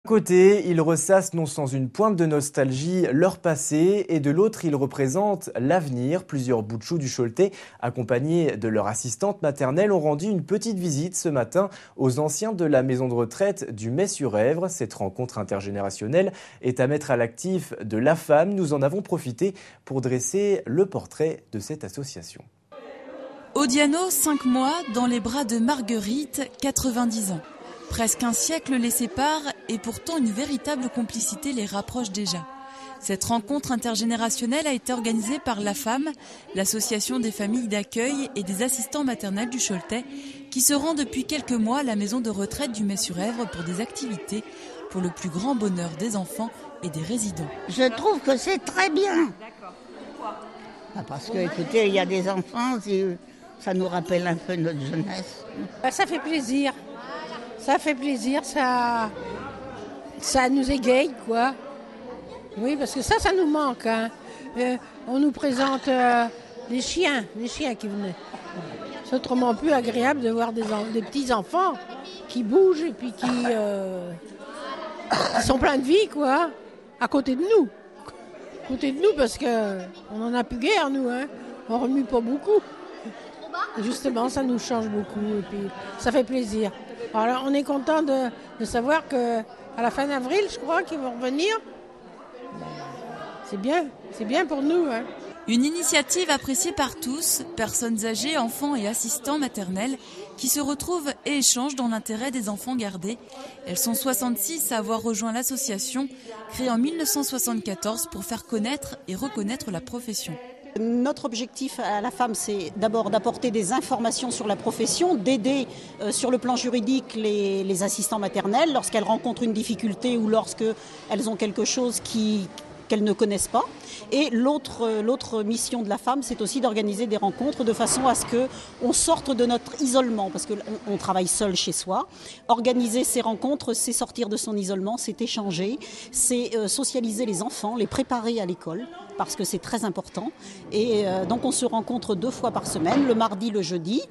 Côté, ils ressassent non sans une pointe de nostalgie leur passé et de l'autre, ils représentent l'avenir. Plusieurs bouts de chou du Choletais, accompagnés de leur assistante maternelle, ont rendu une petite visite ce matin aux anciens de la maison de retraite du Mai-sur-Èvre. Cette rencontre intergénérationnelle est à mettre à l'actif de la femme. Nous en avons profité pour dresser le portrait de cette association. Odiano, 5 mois, dans les bras de Marguerite, 90 ans. Presque un siècle les sépare et pourtant une véritable complicité les rapproche déjà. Cette rencontre intergénérationnelle a été organisée par La Femme, l'association des familles d'accueil et des assistants maternels du Choletais, qui se rend depuis quelques mois à la maison de retraite du Mai-sur-Èvre pour des activités pour le plus grand bonheur des enfants et des résidents. Je trouve que c'est très bien. Parce que, écoutez, il y a des enfants, ça nous rappelle un peu notre jeunesse. Ça fait plaisir. Ça fait plaisir, ça nous égaye, quoi. Oui, parce que ça nous manque. Hein. On nous présente les chiens qui venaient. C'est autrement plus agréable de voir des petits-enfants qui bougent et puis qui sont pleins de vie, quoi, à côté de nous. À côté de nous, parce qu'on n'en a plus guère, nous. Hein. On ne remue pas beaucoup. Et justement, ça nous change beaucoup et puis ça fait plaisir. Alors, on est content de savoir qu'à la fin d'avril, je crois qu'ils vont revenir. C'est bien pour nous. Hein. Une initiative appréciée par tous, personnes âgées, enfants et assistants maternels, qui se retrouvent et échangent dans l'intérêt des enfants gardés. Elles sont 66 à avoir rejoint l'association, créée en 1974 pour faire connaître et reconnaître la profession. Notre objectif à La Femme, c'est d'abord d'apporter des informations sur la profession, d'aider sur le plan juridique les assistants maternels lorsqu'elles rencontrent une difficulté ou lorsqu'elles ont quelque chose qu'elles ne connaissent pas. Et l'autre mission de La Femme, c'est aussi d'organiser des rencontres de façon à ce qu'on sorte de notre isolement, parce qu'on travaille seul chez soi. Organiser ces rencontres, c'est sortir de son isolement, c'est échanger, c'est socialiser les enfants, les préparer à l'école, parce que c'est très important. Et donc on se rencontre 2 fois par semaine, le mardi, le jeudi,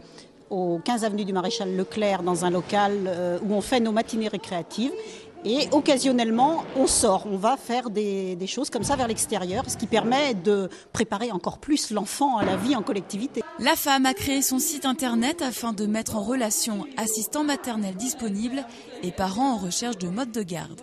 au 15 avenue du Maréchal Leclerc, dans un local où on fait nos matinées récréatives. Et occasionnellement, on sort, on va faire des choses comme ça vers l'extérieur, ce qui permet de préparer encore plus l'enfant à la vie en collectivité. La Femme a créé son site internet afin de mettre en relation assistants maternels disponibles et parents en recherche de mode de garde.